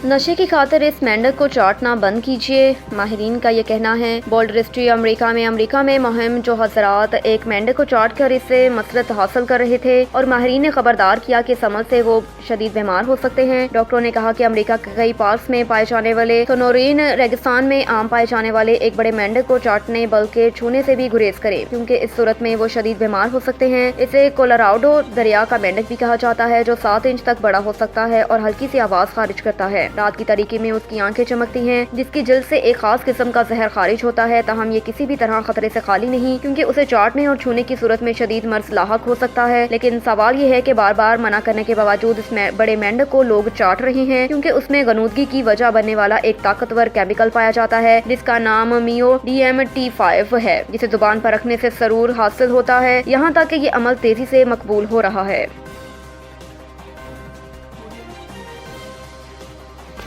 नशे की खातिर इस मेंढक को चाटना बंद कीजिए, माहिरीन का ये कहना है। बोल्ड हिस्ट्री अमेरिका में मुहिम जो हजरात एक मेंढक को चाट कर इससे मसरत हासिल कर रहे थे और माहिरीन ने खबरदार किया कि समझ से वो शदीद बीमार हो सकते हैं। डॉक्टरों ने कहा कि अमेरिका के कई पार्क्स में पाए जाने वाले सोनोरिन रेगिस्तान में आम पाए जाने वाले एक बड़े मेंढक को चाटने बल्कि छूने से भी गुरेज करें, क्योंकि इस सूरत में वो शदीद बीमार हो सकते हैं। इसे कोलोराडो दरिया का मेंढक भी कहा जाता है, जो 7 इंच तक बड़ा हो सकता है और हल्की सी आवाज खारिज करता है। रात की तारीकी में उसकी आंखें चमकती हैं, जिसकी जिल्द से एक खास किस्म का जहर खारिज होता है। ताहम ये किसी भी तरह खतरे से खाली नहीं, क्योंकि उसे चाटने और छूने की सूरत में शदीद मर्ज लाहक हो सकता है। लेकिन सवाल ये है कि बार बार मना करने के बावजूद इस बड़े मेंढक को लोग चाट रहे हैं, क्योंकि उसमें गनूदगी की वजह बनने वाला एक ताकतवर केमिकल पाया जाता है जिसका नाम MeO-DMT5 है, जिसे जुबान पर रखने से सरूर हासिल होता है। यहाँ तक कि ये अमल तेजी से मकबूल हो रहा है।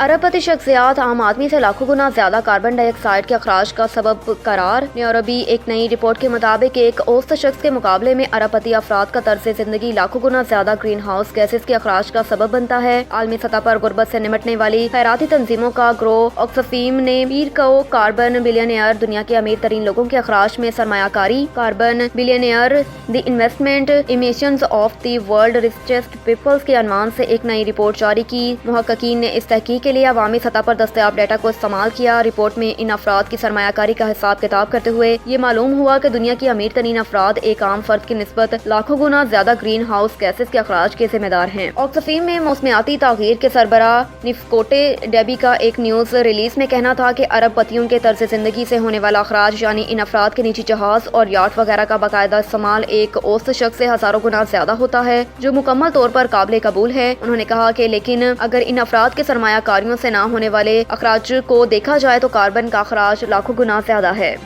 अरबपति शख्सियात आम आदमी से लाखों गुना ज्यादा कार्बन डाइऑक्साइड के अखराज का सबब करार। न्यूरोबी एक नई रिपोर्ट के मुताबिक एक औसत शख्स के मुकाबले में अरबपति अफराद का तर्ज जिंदगी लाखों गुना ज्यादा ग्रीन हाउस गैसेस के अखराज का सबब बनता है। आलमी सतह पर गुर्बत से निमटने वाली खैराती तंजीमों का ग्रो ऑक्सफीम ने पीर को कार्बन बिलियनियर दुनिया के अमीर तरीन लोगों के अखराज में सरमायाकारी carbon billionaire the investment emissions of the world richest peoples के अनवान से एक नई रिपोर्ट जारी की। मुहक्किकीन ने इस तहकीक के लिए अवामी सतह पर दस्तयाब डाटा को इस्तेमाल किया। रिपोर्ट में इन अफराद की सरमायाकारी का हिसाब किताब करते हुए ये मालूम हुआ कि दुनिया की अमीर तरीन अफराद एक आम फर्द की निस्बत लाखों गुना ज्यादा ग्रीन हाउस गैसेस के अखराज के जिम्मेदार हैं। ऑक्सफीम में मौसमियाती तागीर के सरबरा निफ्कोटे डेबी का एक न्यूज रिलीज में कहना था कि अरबपतियों के तर्ज जिंदगी से होने वाला अखराज, यानी इन अफराद के निजी जहाज और याट वगैरह का बाकायदा इस्तेमाल एक औसत शख्स से हजारों गुना ज्यादा होता है, जो मुकम्मल तौर पर काबिल कबूल है। उन्होंने कहा कि लेकिन अगर इन अफराद के सरमायाकारियों से ना होने वाले अखराज को देखा जाए तो कार्बन का अखराज लाखों गुना ज्यादा है।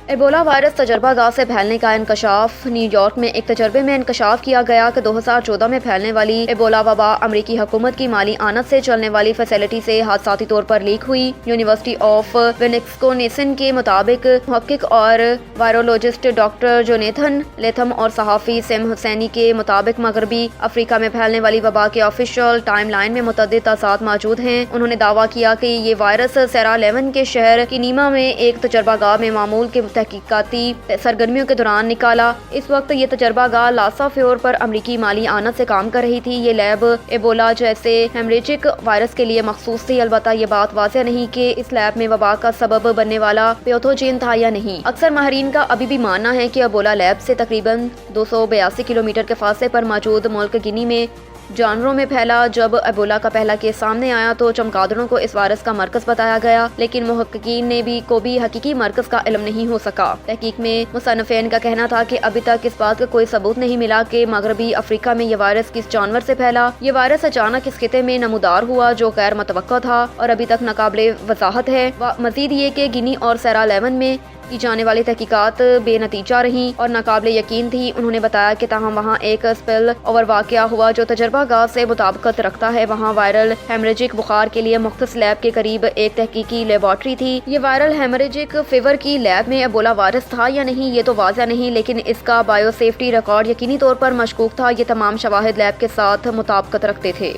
एबोला वायरस तजर्बागाह से फैलने का इंकशाफ। न्यूयॉर्क में एक तजर्बे में इंकशाफ किया गया कि 2014 में फैलने वाली एबोला वबा अमरीकी हुकूमत की माली आनत से चलने वाली फैसिलिटी से हादसाती तौर पर लीक हुई। यूनिवर्सिटी ऑफ विस्कॉन्सिन के मुताबिक मुहक्किक और वायरोलॉजिस्ट डॉक्टर जोनेथन लेथम और सहाफ़ी सेम हुसैनी के मुताबिक मगरबी अफ्रीका में फैलने वाली वबा के ऑफिशियल टाइम लाइन में मुतअद्दिद तासात मौजूद हैं। उन्होंने दावा किया कि ये वायरस सेरा लेवन के शहर किनीमा में एक तजर्बागाह में मामूल के तहकीकाती सरगर्मियों के दौरान निकाला। इस वक्त ये तजर्बागाह लासा फ्योर पर अमरीकी माली आनत से काम कर रही थी। ये लैब एबोला जैसे हेमरेजिक वायरस के लिए मखसूस थी। अलबत्ता ये बात वाज़ेह नहीं कि इस लैब में वबा का सबब बनने वाला पैथोजेन था या नहीं। अक्सर माहिरीन का अभी भी मानना है कि एबोला लैब से तकरीबन 282 किलोमीटर के फासले पर मौजूद मुल्क गिनी में जानवरों में फैला। जब एबोला का पहला केस सामने आया तो चमगादड़ों को इस वायरस का मरकज बताया गया, लेकिन मुहक्किकीन ने को भी हकीकी मरकज का इल्म नहीं हो सका। तहकीक में मुसन्निफीन का कहना था कि अभी तक इस बात का कोई सबूत नहीं मिला कि मगरबी अफ्रीका में यह वायरस किस जानवर से फैला। ये वायरस अचानक इस खिते में नमूदार हुआ, जो गैर मुतवक्का था और अभी तक नाकाबिले वजाहत है। मजीद ये कि गिनी और सेरा लेवन में की जाने वाली तहकीकात बेनतीजा रही और नाकाबिले यकीन थी। उन्होंने बताया कि ताहम वहाँ एक स्पिल ओवर वाक़या हुआ जो तजर्बागाह से मुताबिकत रखता है। वहाँ वायरल हेमरेजिक बुखार के लिए मुख्तस लैब के करीब एक तहकीकी लेबॉर्ट्री थी। ये वायरल हेमरेजिक फीवर की लैब में एबोला वायरस था या नहीं ये तो वाज़ेह नहीं, लेकिन इसका बायोसेफ्टी रिकॉर्ड यकीनी तौर पर मशकूक था। ये तमाम शवाहिद लैब के साथ मुताबिकत रखते थे।